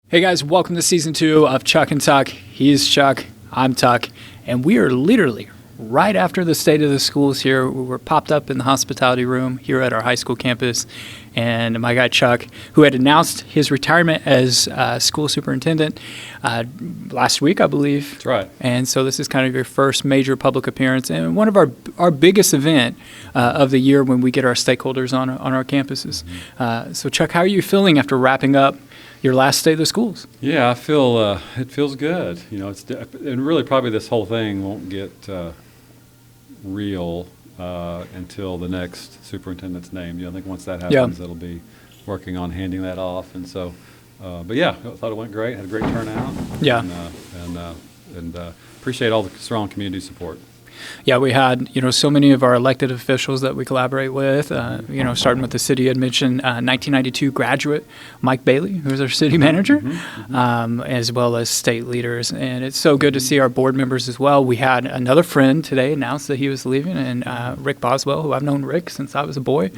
Hey guys, welcome to season 2 of Chuck and Tuck. He's Chuck, I'm Tuck, and we are literally right after the state of the schools here. We're popped up in the hospitality room here at our high school campus, and my guy Chuck, who had announced his retirement as school superintendent last week, I believe. That's right. And so this is kind of your first major public appearance and one of our biggest event of the year when we get our stakeholders on our campuses. So Chuck, how are you feeling after wrapping up your last day of the schools? Yeah, I feel it feels good. You know, and really probably this whole thing won't get real until the next superintendent's named. I think once that happens, it'll be working on handing that off. And so, but yeah, I thought it went great. Had a great turnout. Yeah, and appreciate all the strong community support. Yeah, we had, so many of our elected officials that we collaborate with, starting with the city. You had mentioned 1992 graduate Mike Bailey, who's our city manager, as well as state leaders. And it's so good to see our board members as well. We had another friend today announce that he was leaving, and Rick Boswell, who I've known Rick since I was a boy,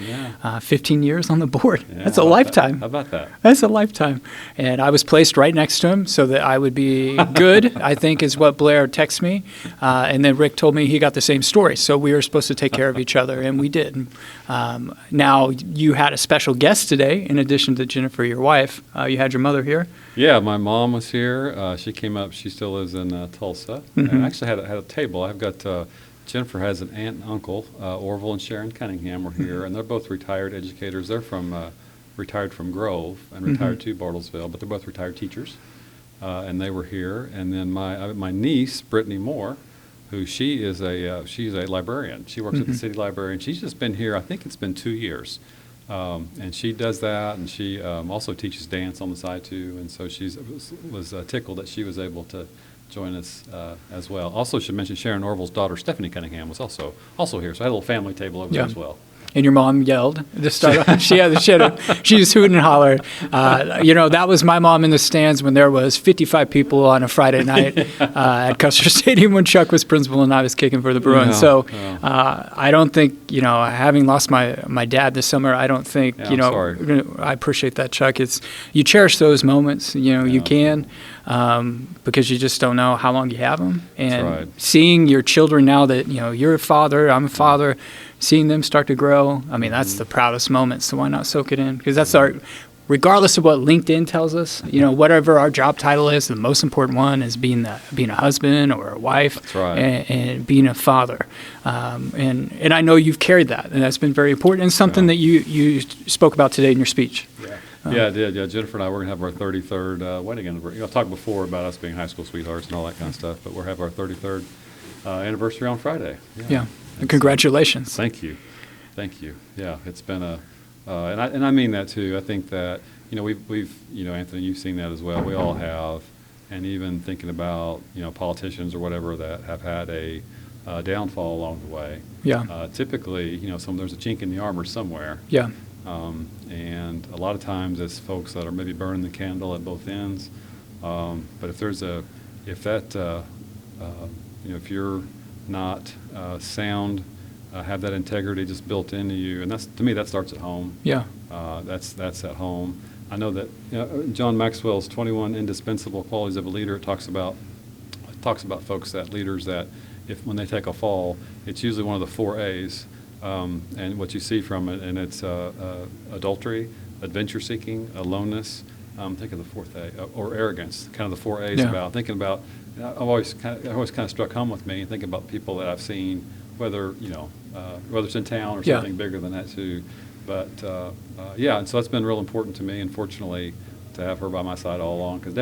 15 years on the board. Yeah, that's a lifetime. How about that? That's a lifetime. And I was placed right next to him so that I would be good, I think is what Blair texted me. And then Rick told me he got the same story. So we were supposed to take care of each other, and we did. Now, you had a special guest today, in addition to Jennifer, your wife. You had your mother here. Yeah, my mom was here. She came up. She still lives in Tulsa. And I actually had a table. I've got Jennifer has an aunt and uncle, Orville and Sharon Cunningham were here, and they're both retired educators. They're retired from Grove and retired to Bartlesville, but they're both retired teachers, and they were here. And then my niece, Brittany Moore, who she's a librarian. She works at the city library, and she's just been here, I think it's been 2 years. And she does that, and she also teaches dance on the side too, and so she was tickled that she was able to join us as well. Also should mention Sharon Orville's daughter, Stephanie Cunningham, was also here, so I had a little family table over there as well. And your mom yelled to start off. She was hooting and hollering. That was my mom in the stands when there was 55 people on a Friday night at Custer Stadium when Chuck was principal and I was kicking for the Bruins. I don't think, having lost my dad this summer, I don't think, I'm sorry. I appreciate that, Chuck. You cherish those moments, you can, because you just don't know how long you have them. And seeing your children now that, you're a father, I'm a father, seeing them start to grow, I mean, that's the proudest moment, so why not soak it in? Because that's regardless of what LinkedIn tells us, whatever our job title is, the most important one is being a husband or a wife. That's right. and being a father. And I know you've carried that, and that's been very important, and something that you spoke about today in your speech. Yeah, I did. Yeah, Jennifer and I, we're going to have our 33rd wedding anniversary. I talked before about us being high school sweethearts and all that kind of stuff, but we'll have our 33rd anniversary on Friday. Yeah. Congratulations. Thank you. Yeah, it's been and I mean that too. I think that, we've Anthony, you've seen that as well. We all have, and even thinking about, politicians or whatever that have had a downfall along the way. Yeah. Typically, there's a chink in the armor somewhere. Yeah. And a lot of times it's folks that are maybe burning the candle at both ends. But if you're not sound, have that integrity just built into you, and to me that starts at home. Yeah. That's at home. I know that John Maxwell's 21 indispensable qualities of a leader talks about folks leaders that when they take a fall, it's usually one of the 4 A's, and what you see from it, and it's adultery, adventure seeking, aloneness. Think of the 4th A, or arrogance. Kind of the 4 A's about thinking about. I've always kind of struck home with me, thinking about people that I've seen, whether it's in town or something bigger than that too. But and so that's been real important to me, and fortunately to have her by my side all along, because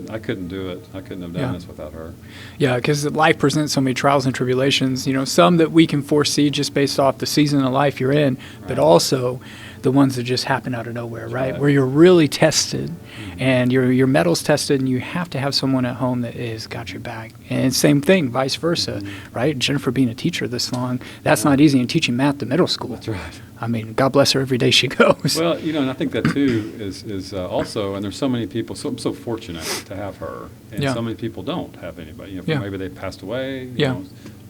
I couldn't do it. I couldn't have done this without her. Yeah, because life presents so many trials and tribulations. Some that we can foresee just based off the season of life you're in, but also the ones that just happen out of nowhere, right? Where you're really tested, and your metal's tested, and you have to have someone at home that is got your back. And same thing, vice versa, right? Jennifer being a teacher this long, that's not easy, and teaching math to middle school. That's right. I mean, God bless her every day she goes. Well, and I think that too is also, and there's so many people, so I'm so fortunate to have her, and so many people don't have anybody. Maybe they passed away,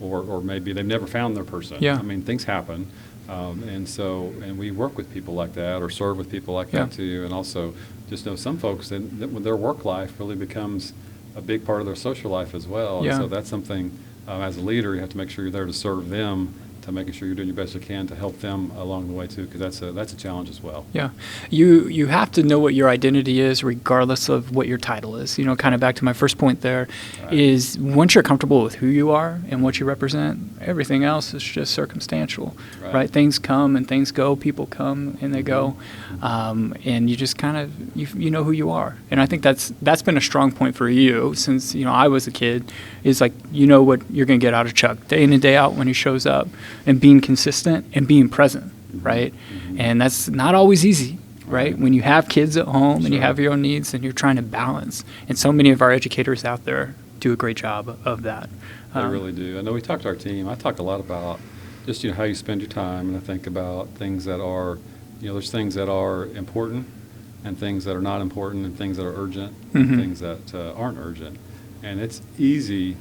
or maybe they've never found their person. I mean, things happen. And we work with people like that, or serve with people like that too, and also just know some folks, when their work life really becomes a big part of their social life as well. Yeah. And so that's something, as a leader, you have to make sure you're there to serve them, to making sure you're doing your best you can to help them along the way too, because that's a challenge as well. Yeah, you have to know what your identity is, regardless of what your title is. Kind of back to my first point there, Right. is once you're comfortable with who you are and what you represent, everything else is just circumstantial, right? Things come and things go, people come and they go, and you just kind of you know who you are. And I think that's been a strong point for you since I was a kid. Is like what you're going to get out of Chuck day in and day out when he shows up. And being consistent and being present, right? And that's not always easy, right? When you have kids at home and you have your own needs and you're trying to balance. And so many of our educators out there do a great job of that. They really do. I know we talked to our team. I talk a lot about just how you spend your time, and I think about things that are, there's things that are important and things that are not important and things that are urgent and things that aren't urgent. And it's easy.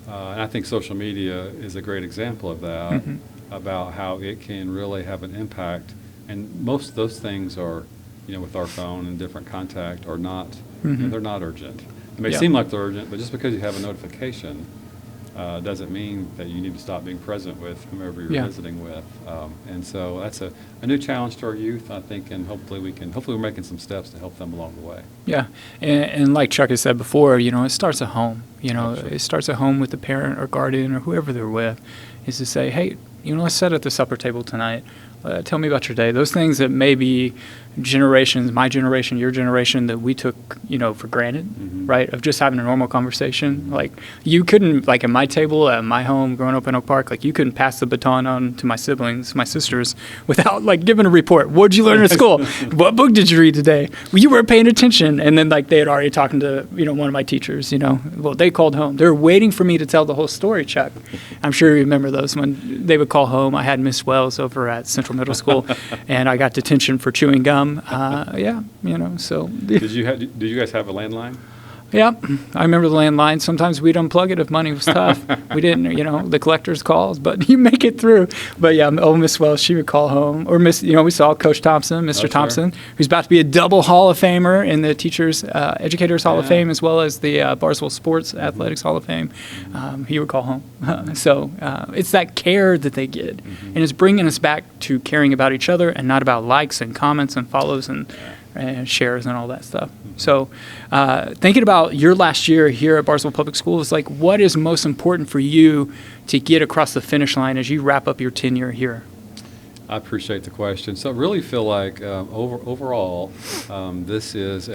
And I think social media is a great example of that, about how it can really have an impact. And most of those things are, with our phone and different contact are not, they're not urgent. It may seem like they're urgent, but just because you have a notification doesn't mean that you need to stop being present with whomever you're visiting with. And so that's a new challenge to our youth, I think, and hopefully we're making some steps to help them along the way. Yeah, and like Chuck has said before, it starts at home. Absolutely. It starts at home with the parent or guardian or whoever they're with, is to say, hey, let's sit at the supper table tonight. Tell me about your day. Those things that maybe generations, my generation, your generation, that we took, for granted, right? Of just having a normal conversation. Like you couldn't, like at my table at my home growing up in Oak Park, like you couldn't pass the baton on to my siblings, my sisters, without like giving a report. What'd you learn at school? What book did you read today? Well, you weren't paying attention. And then like they had already talking to, one of my teachers, well, they called home. They were waiting for me to tell the whole story, Chuck. I'm sure you remember those when they would call home. I had Miss Wells over at Central Middle School, and I got detention for chewing gum. So. Did you guys have a landline? Yeah, I remember the landline. Sometimes we'd unplug it if money was tough. We didn't, the collector's calls, but you make it through. But yeah, Miss Wells, she would call home. Or we saw Coach Thompson, Mr. Thompson, who's about to be a double Hall of Famer in the Teachers, Educators Hall of Fame, as well as the Bartlesville Sports Athletics Hall of Fame. He would call home. So it's that care that they get. And it's bringing us back to caring about each other and not about likes and comments and follows and shares and all that stuff. So thinking about your last year here at Bartlesville Public Schools, like what is most important for you to get across the finish line as you wrap up your tenure here? I appreciate the question. So I really feel like overall this is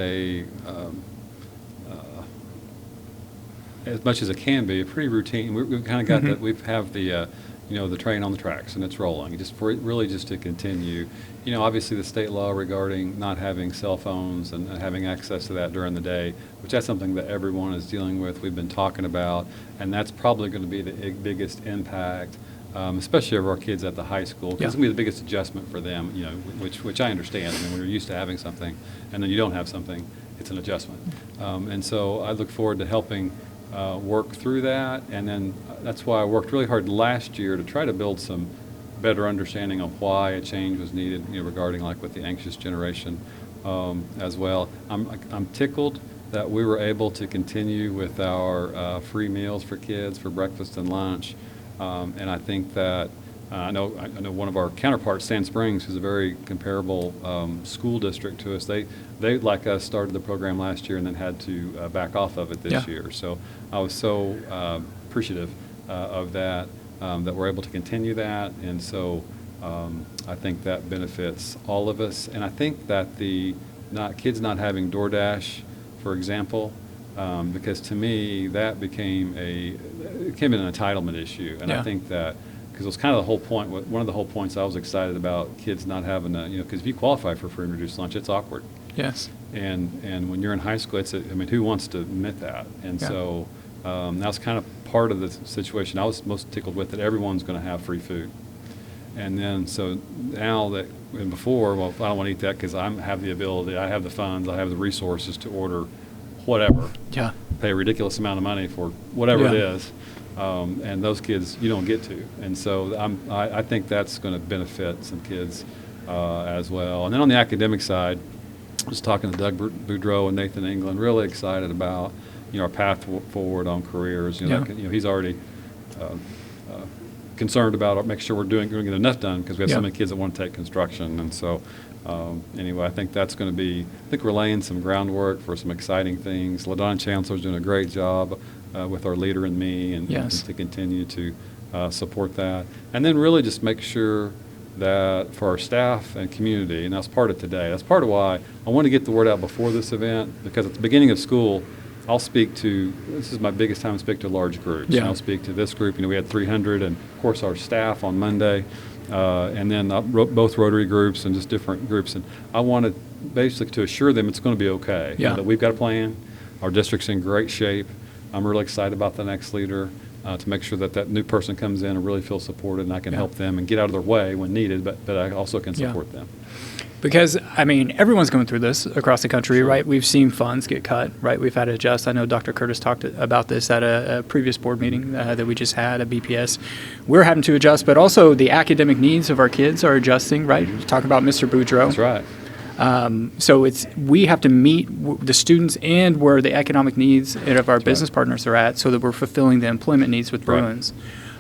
as much as it can be, a pretty routine. We've kind of got that. We have the the train on the tracks and it's rolling. Just for it really just to continue. Obviously the state law regarding not having cell phones and having access to that during the day, which that's something that everyone is dealing with. We've been talking about, and that's probably going to be the biggest impact, especially of our kids at the high school. Because it's going to be the biggest adjustment for them. Which I understand. I mean, when you're used to having something, and then you don't have something, it's an adjustment. And so I look forward to helping work through that, and then that's why I worked really hard last year to try to build some better understanding of why a change was needed, regarding like with the anxious generation as well. I'm tickled that we were able to continue with our free meals for kids for breakfast and lunch, and I think that I know one of our counterparts, Sand Springs, who's a very comparable school district to us. They like us started the program last year and then had to back off of it this year. So I was so appreciative of that. That we're able to continue that, and so I think that benefits all of us. And I think that kids not having DoorDash, for example, because to me that became an entitlement issue, and I think that because it was kind of the whole point. One of the whole points I was excited about kids not having because if you qualify for free and reduced lunch, it's awkward. Yes. And when you're in high school, who wants to admit that? And so. That's kind of part of the situation I was most tickled with, that everyone's going to have free food. And then so now that, and before, well, I don't want to eat that because I have the ability, I have the funds, I have the resources to order whatever. Yeah. Pay a ridiculous amount of money for whatever it is. And those kids you don't get to. And so I think that's going to benefit some kids as well. And then on the academic side, was talking to Doug Boudreau and Nathan England, really excited about, our path forward on careers. He's already concerned about making sure we're doing enough done because we have so many kids that want to take construction. And so anyway, I think that's going to be, I think we're laying some groundwork for some exciting things. LaDonna Chancellor's doing a great job with our Leader in Me and to continue to support that. And then really just make sure that for our staff and community, and that's part of today, that's part of why I want to get the word out before this event, because at the beginning of school, I'll speak to, this is my biggest time to speak to large groups. Yeah. And I'll speak to this group. We had 300, and of course our staff on Monday, and then both Rotary groups and just different groups. And I wanted basically to assure them it's going to be okay. That we've got a plan. Our district's in great shape. I'm really excited about the next leader to make sure that new person comes in and really feels supported, and I can help them and get out of their way when needed, but I also can support them. Because, everyone's going through this across the country, right? We've seen funds get cut, right? We've had to adjust. I know Dr. Curtis talked about this at a previous board meeting that we just had at BPS. We're having to adjust, but also the academic needs of our kids are adjusting, right? Talk about Mr. Boudreau. That's right. So we have to meet the students and where the economic needs of our business partners are at so that we're fulfilling the employment needs with Bruins.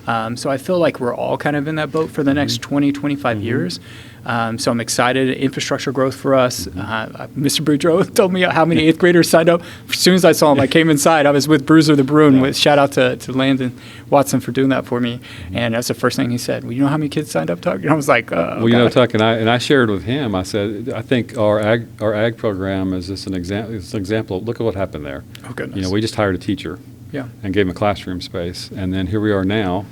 So I feel like we're all kind of in that boat for the next 20, 25 years. So I'm excited. Infrastructure growth for us. Mr. Boudreau told me how many 8th graders signed up. As soon as I saw him, I came inside. I was with Bruiser the Bruin. Shout out to Landon Watson for doing that for me. And that's the first thing he said. Well, you know how many kids signed up, Tuck? And I was like, well, Tuck, and I shared with him. I said, I think our ag program is just an example. It's an example. Look at what happened there. Oh, goodness. We just hired a teacher. And gave him a classroom space. And then here we are now.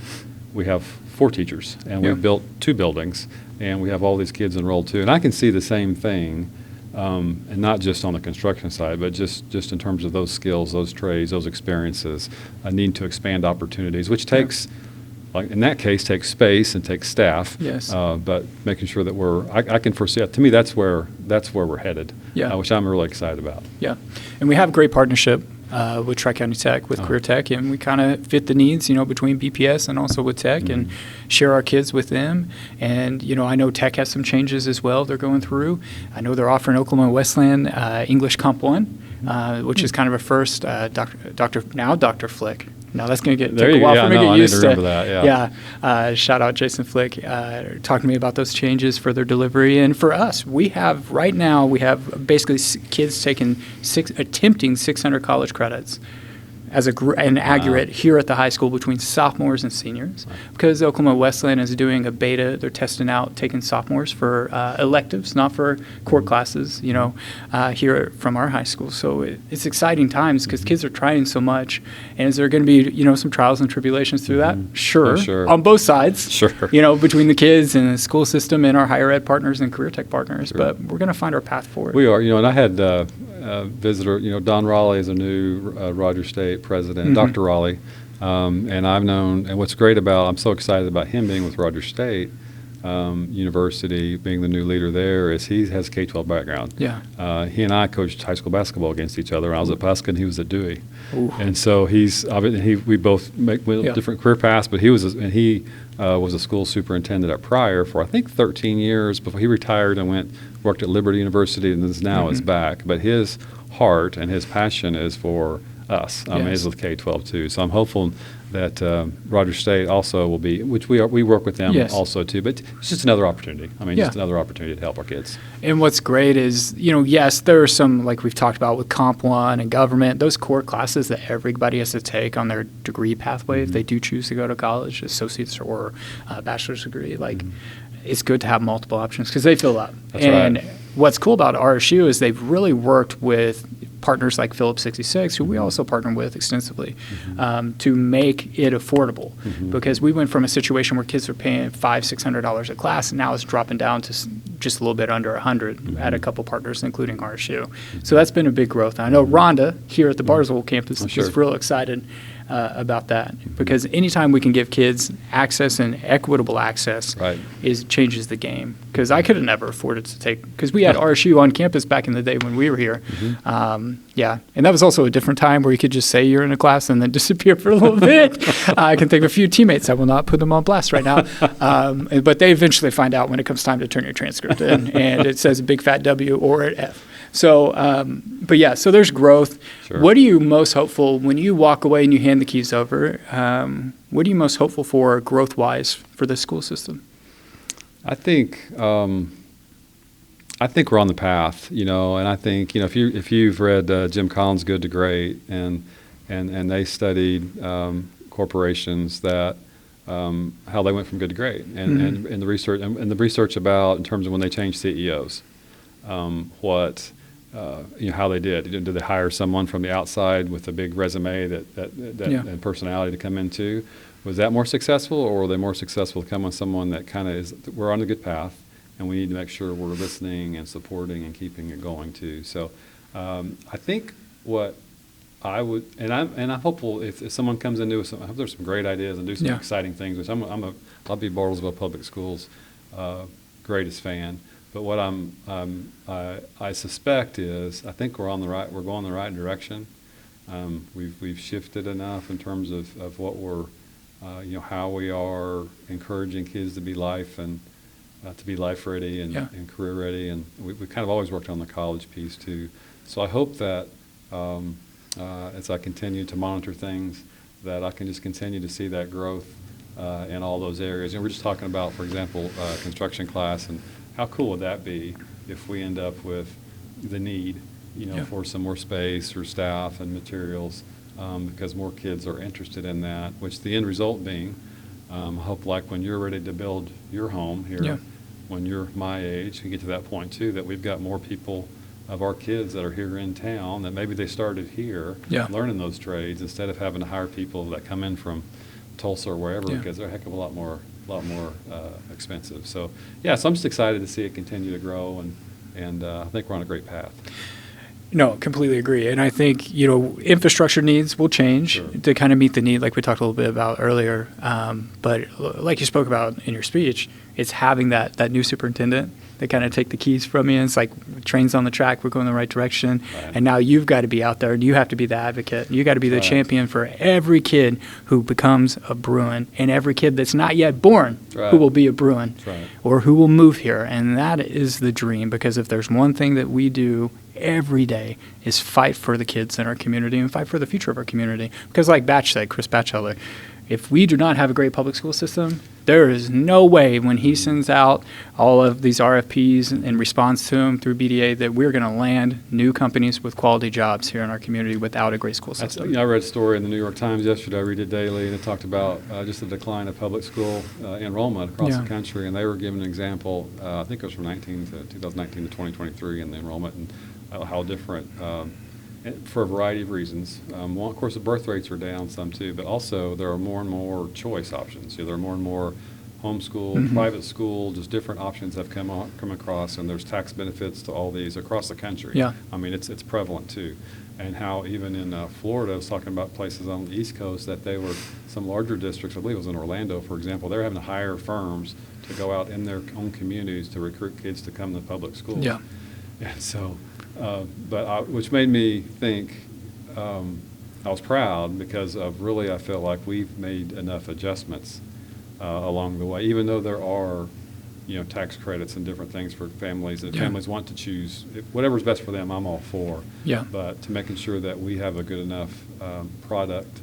We have 4 teachers, and we've built 2 buildings, and we have all these kids enrolled too. And I can see the same thing, and not just on the construction side, but just in terms of those skills, those trades, those experiences, need to expand opportunities, which takes, like in that case, takes space and takes staff. Yes. But making sure that I can foresee. To me, that's where we're headed. Which I'm really excited about. Yeah, and we have great partnership with Tri-County Tech, with Career Tech, and we kind of fit the needs, between BPS and also with Tech, and share our kids with them. And, I know Tech has some changes as well they're going through. I know they're offering Oklahoma Westland English Comp 1, which is kind of a first. Dr. Flick. Now that's going to take a while for me to get used to. That. Shout out Jason Flick talking to me about those changes for their delivery. And for us, we have basically kids attempting 600 college credits as an aggregate here at the high school between sophomores and seniors. Because Oklahoma Westland is doing a beta, they're testing out taking sophomores for electives, not for core classes, here from our high school. So it's exciting times because kids are trying so much. And is there going to be, some trials and tribulations through that? Sure. On both sides. Sure. Between the kids and the school system and our higher ed partners and career tech partners. Sure. But we're going to find our path forward. We are, and I had visitor, Don Raleigh is a new Rogers State president, Dr. Raleigh, and I've known, and what's great I'm so excited about him being with Rogers State University, being the new leader there, is he has a K-12 background. He and I coached high school basketball against each other. I was at Pasca and he was at Dewey. Ooh. And so we both make different career paths, but he was a school superintendent at Pryor for I think 13 years before he retired and worked at Liberty University, and is back. But his heart and his passion is for us. Is with K-12 too. So I'm hopeful that Rogers State also will be, which we work with them also too. But it's just another opportunity. Just another opportunity to help our kids. And what's great is, yes, there are some, like we've talked about with Comp 1 and government, those core classes that everybody has to take on their degree pathway if they do choose to go to college, associate's or bachelor's degree. It's good to have multiple options because they fill up. That's right. What's cool about RSU is they've really worked with partners like Phillips 66, who we also partner with extensively, to make it affordable. Because we went from a situation where kids were paying $500-$600 a class, and now it's dropping down to just a little bit under $100 at a couple partners, including RSU. So that's been a big growth. And I know Rhonda here at the Bartlesville campus is real excited about that, because anytime we can give kids access and equitable access changes the game. Because I could have never afforded to take, because we had RSU on campus back in the day when we were here. And that was also a different time where you could just say you're in a class and then disappear for a little bit. I can think of a few teammates. I will not put them on blast right now. But they eventually find out when it comes time to turn your transcript in, and it says a big fat W or an F. So, but yeah, so there's growth. Sure. What are you most hopeful when you walk away and you hand the keys over? What are you most hopeful for growth-wise for the school system? I think we're on the path, and I think if you've read Jim Collins' Good to Great, and they studied corporations that how they went from good to great, and the research about in terms of when they changed CEOs, how they did. Did they hire someone from the outside with a big resume and personality to come into? Was that more successful, or were they more successful to come with someone that kind of we're on a good path, and we need to make sure we're listening and supporting and keeping it going too. So I think what I would, and I'm hopeful if someone comes into us, I hope there's some great ideas and do some exciting things. Which I'll be Bartlesville Public Schools greatest fan. But what I suspect is I think we're going the right direction. We've shifted enough in terms of what we're how we are encouraging kids to be life ready and career ready, and we kind of always worked on the college piece too. So I hope that as I continue to monitor things, that I can just continue to see that growth in all those areas. And we're just talking about, for example, construction class, and how cool would that be if we end up with the need, for some more space or staff and materials, because more kids are interested in that, which the end result being, I hope like when you're ready to build your home here, when you're my age, you get to that point too, that we've got more people of our kids that are here in town that maybe they started here learning those trades instead of having to hire people that come in from Tulsa or wherever, because they're a heck of a lot more expensive. So so I'm just excited to see it continue to grow, and I think we're on a great path. No, completely agree. And I think, infrastructure needs will change to kind of meet the need, like we talked a little bit about earlier. But like you spoke about in your speech, it's having that new superintendent that kind of take the keys from you. It's like trains on the track, we're going in the right direction. Right. And now you've got to be out there, and you have to be the advocate. You got to be the champion for every kid who becomes a Bruin, and every kid that's not yet born who will be a Bruin or who will move here. And that is the dream, because if there's one thing that we do every day is fight for the kids in our community and fight for the future of our community. Because like Batch said, Chris Batchelder, if we do not have a great public school system, there is no way when he sends out all of these RFPs in response to them through BDA that we're going to land new companies with quality jobs here in our community without a great school system. I read a story in the New York Times yesterday. I read it daily, and it talked about just the decline of public school enrollment across the country. And they were giving an example, I think it was from 2019 to 2023 in the enrollment, and how different for a variety of reasons. One, of course, the birth rates are down some too, but also there are more and more choice options. There are more and more homeschool, private school, just different options have come across, and there's tax benefits to all these across the country. Yeah. I mean, it's prevalent too. And how even in Florida, I was talking about places on the East Coast that they were, some larger districts, I believe it was in Orlando, for example, they're having to hire firms to go out in their own communities to recruit kids to come to public schools. Yeah. And so, which made me think I was proud, because of really I feel like we've made enough adjustments along the way, even though there are tax credits and different things for families, and families want to choose whatever's best for them. I'm all for. But to making sure that we have a good enough product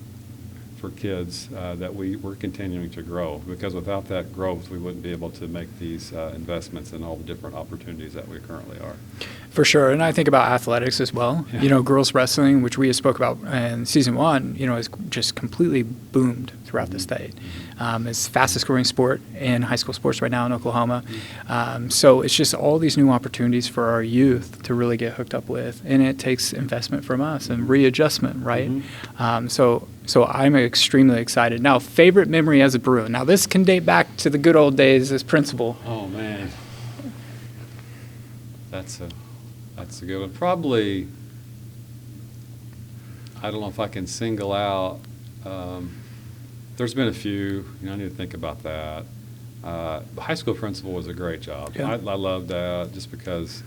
for kids that we're continuing to grow, because without that growth we wouldn't be able to make these investments in all the different opportunities that we currently are. For sure. And I think about athletics as well. Girls wrestling, which we spoke about in season 1, has just completely boomed throughout the state. It's the fastest growing sport in high school sports right now in Oklahoma. So it's just all these new opportunities for our youth to really get hooked up with. And it takes investment from us and readjustment, right? So I'm extremely excited. Now, favorite memory as a Bruin. Now, this can date back to the good old days as principal. Oh, man. That's a good one. Probably, I don't know if I can single out. There's been a few. I need to think about that. The high school principal was a great job. I loved that just because,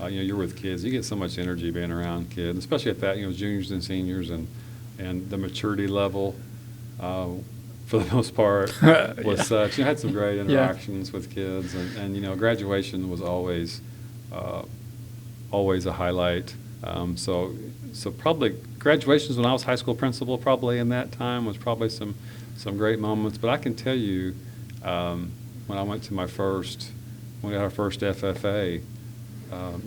you're with kids. You get so much energy being around kids, especially at that, juniors and seniors, and the maturity level, for the most part, was such. Had some great interactions with kids, and graduation was always always a highlight. So probably graduations when I was high school principal, probably in that time was probably some great moments. But I can tell you, when I went to when we got our first FFA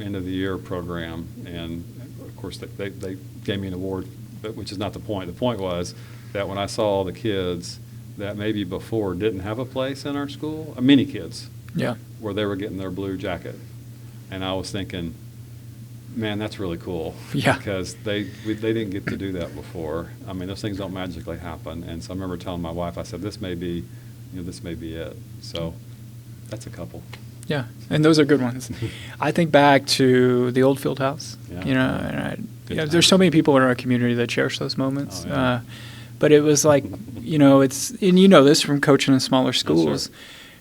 end of the year program, and of course they gave me an award, which is not the point. The point was that when I saw all the kids that maybe before didn't have a place in our school, many kids, Yeah. where they were getting their blue jacket, and I was thinking, man, that's really cool. Yeah. Because they didn't get to do that before. I mean, those things don't magically happen. And so I remember telling my wife, I said, this may be it. So that's a couple. Yeah, and those are good ones. I think back to the old field house. Yeah. And Good there's so times. many people in our community that cherish those moments. Oh, yeah. But it was like, it's, and this from coaching in smaller schools. sir.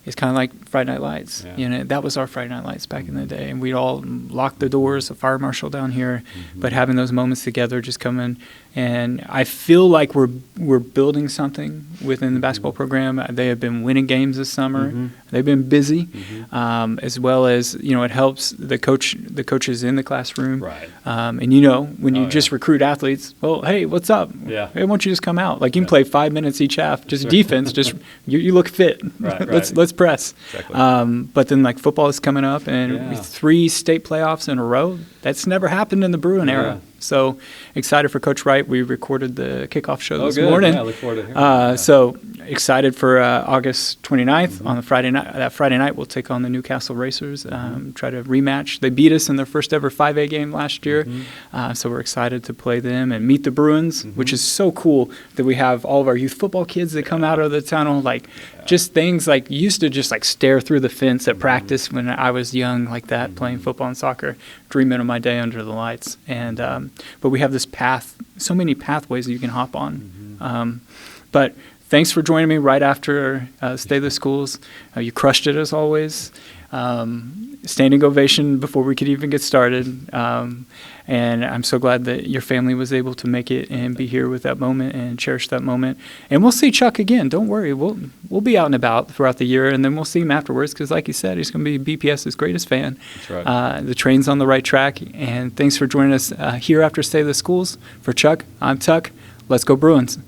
It's kind of like Friday Night Lights. Yeah. That was our Friday Night Lights back in the day. And we'd all lock the doors, a fire marshal down here, but having those moments together, just coming. And I feel like we're building something within the basketball program. They have been winning games this summer. They've been busy, as well as, it helps the coaches in the classroom. Right. And when you just recruit athletes, well, hey, what's up? Yeah. Hey, why don't you just come out? Like you can Yeah. play 5 minutes each half, just defense, just you look fit. Right, let's right. press. Exactly. But then like football is coming up, and Yeah. 3 state playoffs in a row. That's never happened in the Bruin Yeah. era. So excited for Coach Wright. We recorded the kickoff show this good. morning. Yeah, I look forward to hearing that. So excited for August 29th on the Friday night. That Friday night we'll take on the Newcastle Racers, try to rematch. They beat us in their first ever 5A game last year. So we're excited to play them and meet the Bruins, which is so cool that we have all of our youth football kids that come out of the tunnel. Just things like used to just like stare through the fence at practice when I was young like that, playing football and soccer, dreaming of my day under the lights. And but we have this path, so many pathways that you can hop on. But thanks for joining me right after State of the Schools. You crushed it as always. Standing ovation before we could even get started. And I'm so glad that your family was able to make it and be here with that moment and cherish that moment. And we'll see Chuck again. Don't worry. We'll be out and about throughout the year, and then we'll see him afterwards because, like you said, he's going to be BPS's greatest fan. That's right. The train's on the right track. And thanks for joining us here after State of the Schools. For Chuck, I'm Tuck. Let's go Bruins.